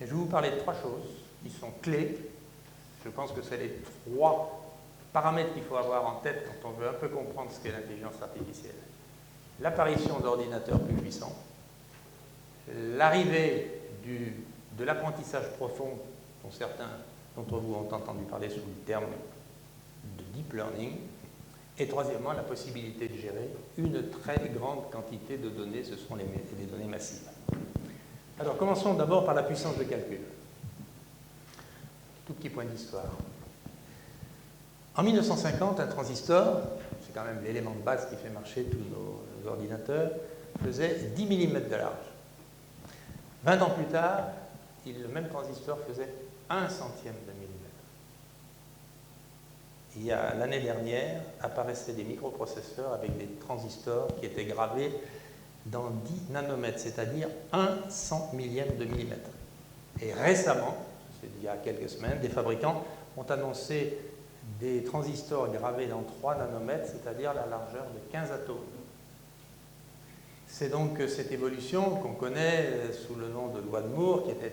Et je vais vous parler de 3 choses qui sont clés. Je pense que c'est les 3 paramètres qu'il faut avoir en tête quand on veut un peu comprendre ce qu'est l'intelligence artificielle. L'apparition d'ordinateurs plus puissants, l'arrivée de l'apprentissage profond, dont certains d'entre vous ont entendu parler sous le terme de deep learning, et troisièmement, la possibilité de gérer une très grande quantité de données, ce sont les données massives. Alors, commençons d'abord par la puissance de calcul. Tout petit point d'histoire. En 1950, un transistor, c'est quand même l'élément de base qui fait marcher tous nos ordinateurs, faisait 10 mm de large. 20 ans plus tard, le même transistor faisait 1 centième de millimètre. L'année dernière, apparaissaient des microprocesseurs avec des transistors qui étaient gravés dans 10 nanomètres, c'est-à-dire 1 cent millième de millimètre. Et récemment, c'est il y a quelques semaines, des fabricants ont annoncé des transistors gravés dans 3 nanomètres, c'est-à-dire la largeur de 15 atomes. C'est donc cette évolution qu'on connaît sous le nom de loi de Moore, M.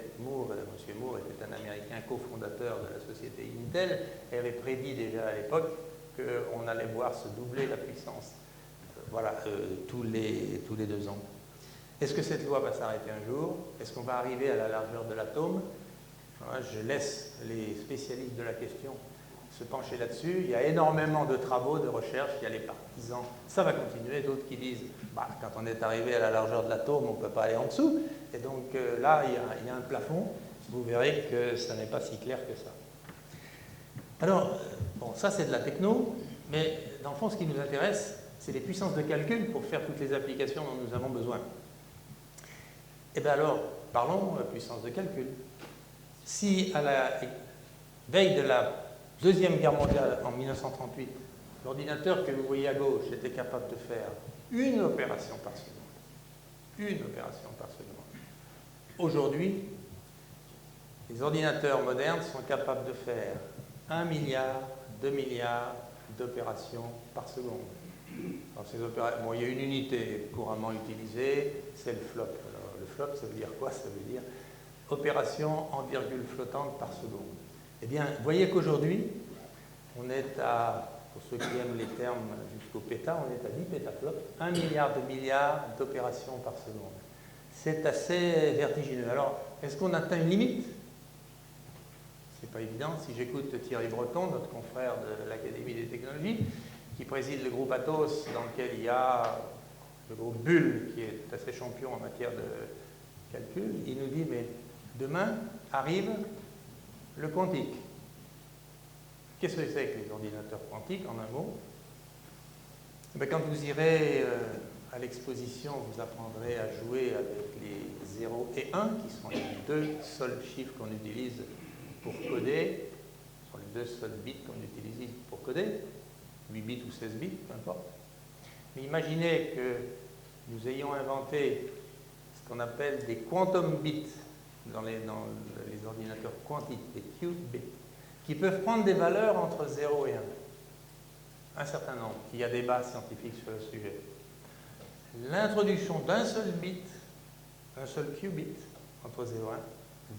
Moore était un Américain cofondateur de la société Intel et avait prédit déjà à l'époque qu'on allait voir se doubler la puissance tous les 2 ans. Est-ce que cette loi va s'arrêter un jour? Est-ce qu'on va arriver à la largeur de l'atome? Je laisse les spécialistes de la question se pencher là-dessus. Il y a énormément de travaux, de recherches, il y a les partisans, ça va continuer, d'autres qui disent quand on est arrivé à la largeur de l'atome, on ne peut pas aller en dessous, et donc là, il y a un plafond, vous verrez que ça n'est pas si clair que ça. Alors, bon, ça c'est de la techno, mais dans le fond, ce qui nous intéresse, c'est les puissances de calcul pour faire toutes les applications dont nous avons besoin. Et bien alors, parlons de puissance de calcul. Si à la veille de la Deuxième Guerre mondiale, en 1938, l'ordinateur que vous voyez à gauche était capable de faire une opération par seconde. Aujourd'hui, les ordinateurs modernes sont capables de faire 1 milliard, 2 milliards d'opérations par seconde. Bon, il y a une unité couramment utilisée, c'est le flop. Alors, le flop, ça veut dire quoi? Ça veut dire opération en virgule flottante par seconde. Eh bien, vous voyez qu'aujourd'hui, on est à, pour ceux qui aiment les termes jusqu'au péta, on est à 10 pétaflops, 1 milliard de milliards d'opérations par seconde. C'est assez vertigineux. Alors, est-ce qu'on atteint une limite? C'est pas évident. Si j'écoute Thierry Breton, notre confrère de l'Académie des technologies, qui préside le groupe Atos, dans lequel il y a le groupe Bull, qui est assez champion en matière de calcul, il nous dit, mais demain arrive le quantique. Qu'est-ce que c'est que les ordinateurs quantiques, en un mot? Quand vous irez à l'exposition, vous apprendrez à jouer avec les 0 et 1, qui sont les 2 seuls chiffres qu'on utilise pour coder, ce sont les 2 seuls bits qu'on utilise pour coder, 8 bits ou 16 bits, peu importe. Mais imaginez que nous ayons inventé ce qu'on appelle des quantum bits dans les ordinateurs quantiques, des qubits, qui peuvent prendre des valeurs entre 0 et 1. Un certain nombre. Il y a débat scientifique sur le sujet. L'introduction d'un seul bit, un seul qubit, entre 0 et 1,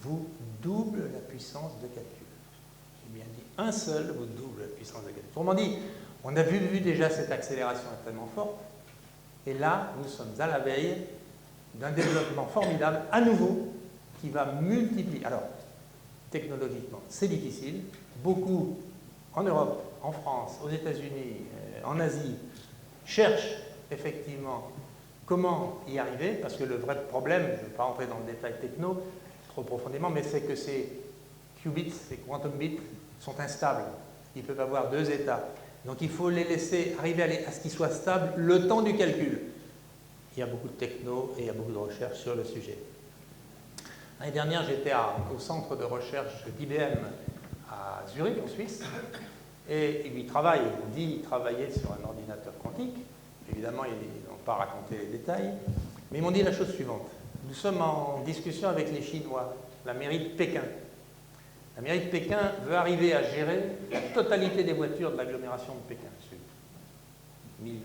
vous double la puissance de calcul. J'ai bien dit, un seul vous double la puissance de calcul. Autrement dit, on a vu déjà cette accélération extrêmement forte, et là, nous sommes à la veille d'un développement formidable, à nouveau, qui va multiplier. Alors, technologiquement, c'est difficile. Beaucoup, en Europe, en France, aux États-Unis, en Asie, cherchent effectivement comment y arriver, parce que le vrai problème, je ne vais pas rentrer dans le détail techno trop profondément, mais c'est que ces qubits, ces quantum bits, sont instables. Ils peuvent avoir 2 états. Donc il faut les laisser arriver à ce qu'ils soient stables le temps du calcul. Il y a beaucoup de techno et il y a beaucoup de recherches sur le sujet. L'année dernière, j'étais au centre de recherche d'IBM à Zurich, en Suisse, et il travaille, on dit travailler sur un ordinateur quantique. Évidemment, ils n'ont pas raconté les détails, mais ils m'ont dit la chose suivante. Nous sommes en discussion avec les Chinois, la mairie de Pékin. La mairie de Pékin veut arriver à gérer la totalité des voitures de l'agglomération de Pékin Sud. 1000.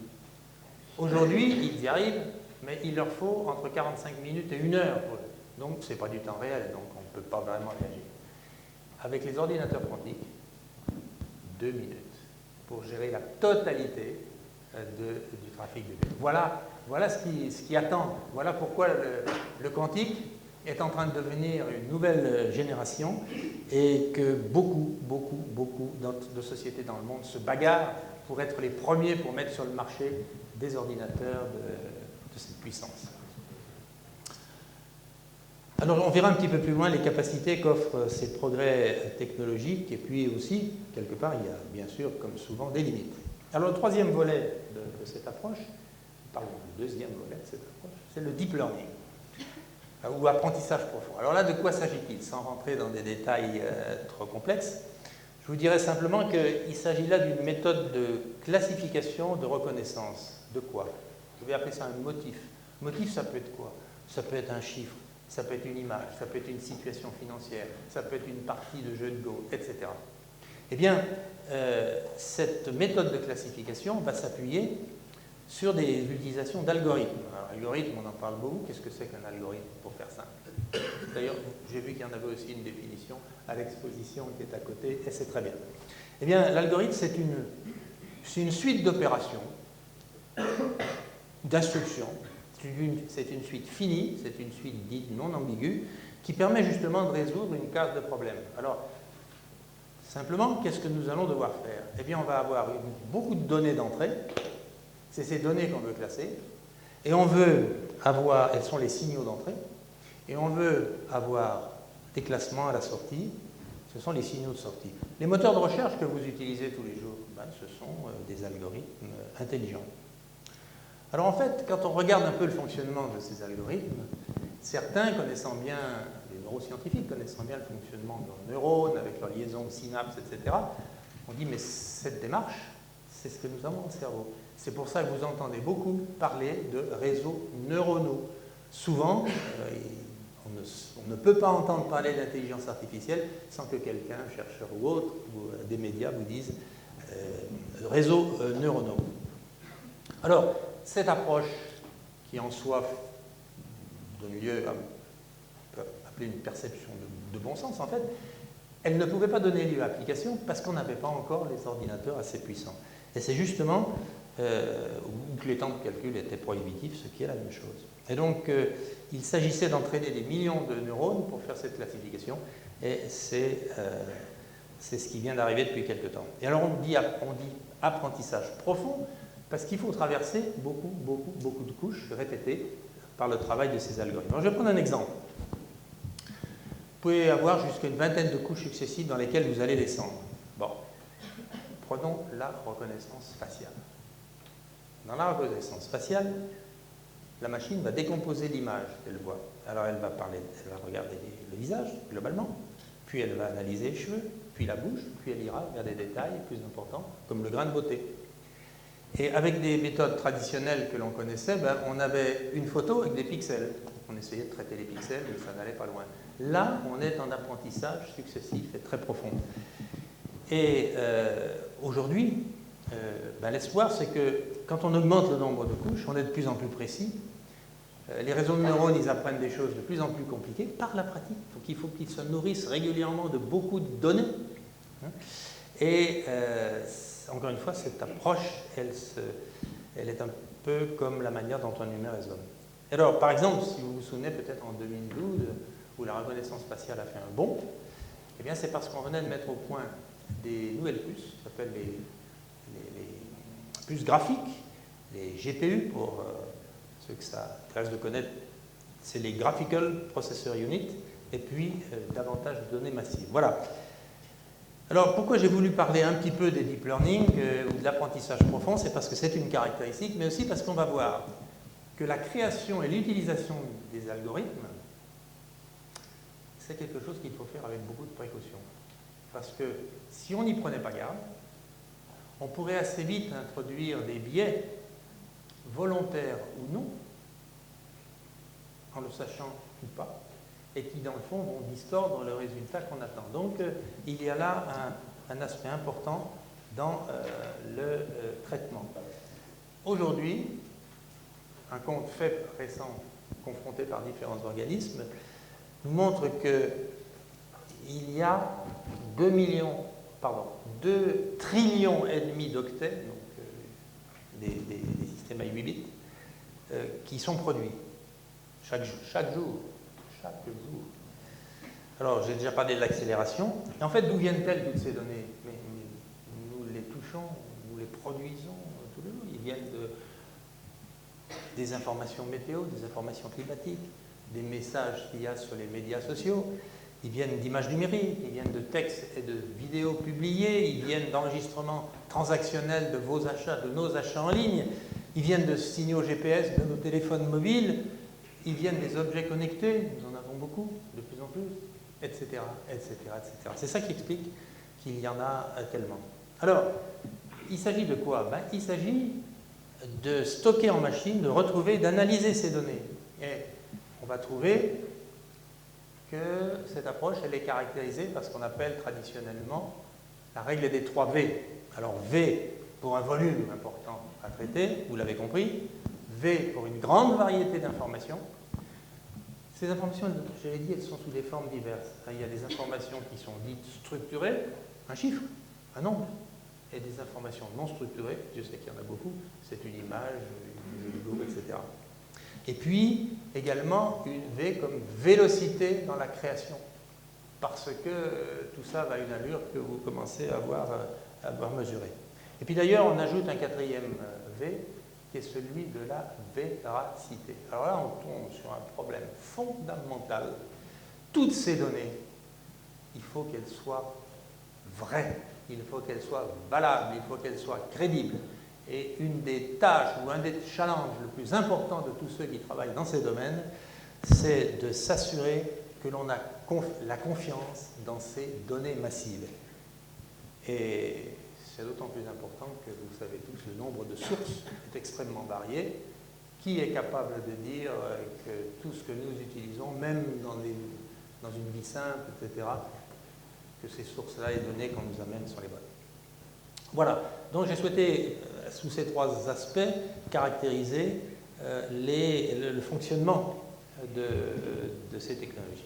Aujourd'hui, ils y arrivent, mais il leur faut entre 45 minutes et 1 heure pour Donc, ce n'est pas du temps réel, donc on ne peut pas vraiment réagir. Avec les ordinateurs quantiques, 2 minutes pour gérer la totalité du trafic de données. Voilà ce qui attend. Voilà pourquoi le quantique est en train de devenir une nouvelle génération et que beaucoup de sociétés dans le monde se bagarrent pour être les premiers pour mettre sur le marché des ordinateurs de cette puissance. Alors, on verra un petit peu plus loin les capacités qu'offrent ces progrès technologiques, et puis aussi, quelque part, il y a bien sûr, comme souvent, des limites. Alors, le troisième volet de cette approche, pardon, le deuxième volet de cette approche, c'est le deep learning, ou apprentissage profond. Alors là, de quoi s'agit-il? Sans rentrer dans des détails trop complexes, je vous dirais simplement qu'il s'agit là d'une méthode de classification, de reconnaissance. De quoi? Je vais appeler ça un motif. Motif, ça peut être quoi? Ça peut être un chiffre. Ça peut être une image, ça peut être une situation financière, ça peut être une partie de jeu de Go, etc. Eh bien, cette méthode de classification va s'appuyer sur des utilisations d'algorithmes. Alors, algorithme, on en parle beaucoup. Qu'est-ce que c'est qu'un algorithme, pour faire simple? D'ailleurs, j'ai vu qu'il y en avait aussi une définition à l'exposition qui est à côté, et c'est très bien. Eh bien, l'algorithme, c'est une suite d'opérations, d'instructions. C'est une suite finie, c'est une suite dite non ambiguë, qui permet justement de résoudre une case de problèmes. Alors, simplement, qu'est-ce que nous allons devoir faire? Eh bien, on va avoir beaucoup de données d'entrée, c'est ces données qu'on veut classer, et on veut avoir, elles sont les signaux d'entrée, et on veut avoir des classements à la sortie, ce sont les signaux de sortie. Les moteurs de recherche que vous utilisez tous les jours, ce sont des algorithmes intelligents. Alors en fait, quand on regarde un peu le fonctionnement de ces algorithmes, certains connaissant bien, les neuroscientifiques connaissant bien le fonctionnement de leurs neurones, avec leurs liaisons de synapses, etc., on dit mais cette démarche, c'est ce que nous avons dans le cerveau. C'est pour ça que vous entendez beaucoup parler de réseaux neuronaux. Souvent, on ne peut pas entendre parler d'intelligence artificielle sans que quelqu'un, chercheur ou autre, ou des médias vous disent réseaux neuronaux. Alors, cette approche, qui en soi donne lieu à, on peut appeler une perception de bon sens en fait, elle ne pouvait pas donner lieu à application parce qu'on n'avait pas encore les ordinateurs assez puissants. Et c'est justement où que les temps de calcul étaient prohibitifs, ce qui est la même chose. Et donc, il s'agissait d'entraîner des millions de neurones pour faire cette classification, et c'est ce qui vient d'arriver depuis quelque temps. Et alors, on dit apprentissage profond, parce qu'il faut traverser beaucoup de couches répétées par le travail de ces algorithmes. Alors, je vais prendre un exemple. Vous pouvez avoir jusqu'à une vingtaine de couches successives dans lesquelles vous allez descendre. Bon, prenons la reconnaissance faciale. Dans la reconnaissance faciale, la machine va décomposer l'image qu'elle voit. Alors, elle va regarder le visage, globalement, puis elle va analyser les cheveux, puis la bouche, puis elle ira vers des détails plus importants, comme le grain de beauté. Et avec des méthodes traditionnelles que l'on connaissait, on avait une photo avec des pixels. On essayait de traiter les pixels, mais ça n'allait pas loin. Là, on est en apprentissage successif et très profond. Et aujourd'hui, l'espoir, c'est que quand on augmente le nombre de couches, on est de plus en plus précis. Les réseaux de neurones, ils apprennent des choses de plus en plus compliquées par la pratique. Donc il faut qu'ils se nourrissent régulièrement de beaucoup de données. Et encore une fois, cette approche, elle est un peu comme la manière dont un humain raisonne. Alors, par exemple, si vous vous souvenez peut-être en 2012, où la reconnaissance faciale a fait un bond, eh bien c'est parce qu'on venait de mettre au point des nouvelles puces, qui s'appellent les puces graphiques, les GPU, pour ceux que ça intéresse de connaître, c'est les Graphical Processor Unit, et puis davantage de données massives. Voilà. Alors, pourquoi j'ai voulu parler un petit peu des deep learning ou de l'apprentissage profond? C'est parce que c'est une caractéristique, mais aussi parce qu'on va voir que la création et l'utilisation des algorithmes, c'est quelque chose qu'il faut faire avec beaucoup de précaution. Parce que si on n'y prenait pas garde, on pourrait assez vite introduire des biais, volontaires ou non, en le sachant ou pas, et qui, dans le fond, vont distordre le résultat qu'on attend. Donc, il y a là un aspect important dans le traitement. Aujourd'hui, un fait récent confronté par différents organismes nous montre qu'il y a 2 trillions et demi d'octets, donc des systèmes à 8 bits, qui sont produits chaque jour. Alors, j'ai déjà parlé de l'accélération. Et en fait, d'où viennent-elles toutes ces données? Mais nous les touchons, nous les produisons tous les jours. Ils viennent des informations météo, des informations climatiques, des messages qu'il y a sur les médias sociaux. Ils viennent d'images numériques, ils viennent de textes et de vidéos publiées, ils viennent d'enregistrements transactionnels de vos achats, de nos achats en ligne, ils viennent de signaux GPS de nos téléphones mobiles, ils viennent des objets connectés, nous en avons beaucoup, de plus en plus, etc., etc., etc. C'est ça qui explique qu'il y en a tellement. Alors, il s'agit de quoi? Il s'agit de stocker en machine, de retrouver, d'analyser ces données. Et on va trouver que cette approche, elle est caractérisée par ce qu'on appelle traditionnellement la règle des 3 V. Alors V pour un volume important à traiter, vous l'avez compris. V pour une grande variété d'informations. Ces informations, j'avais dit, elles sont sous des formes diverses. Il y a des informations qui sont dites structurées, un chiffre, un nombre, et des informations non structurées, je sais qu'il y en a beaucoup, c'est une image, une vidéo, etc. Et puis, également, une V comme vélocité dans la création, parce que tout ça va à une allure que vous commencez à avoir mesurée. Et puis d'ailleurs, on ajoute un 4e V, qui est celui de la véracité. Alors là, on tombe sur un problème fondamental. Toutes ces données, il faut qu'elles soient vraies, il faut qu'elles soient valables, il faut qu'elles soient crédibles. Et une des tâches ou un des challenges le plus important de tous ceux qui travaillent dans ces domaines, c'est de s'assurer que l'on a la confiance dans ces données massives. Et c'est d'autant plus important que vous savez tous, le nombre de sources est extrêmement varié. Qui est capable de dire que tout ce que nous utilisons, même dans une vie simple, etc., que ces sources-là et données qu'on nous amène sont les bonnes? Voilà, donc j'ai souhaité, sous ces 3 aspects, caractériser le fonctionnement de ces technologies.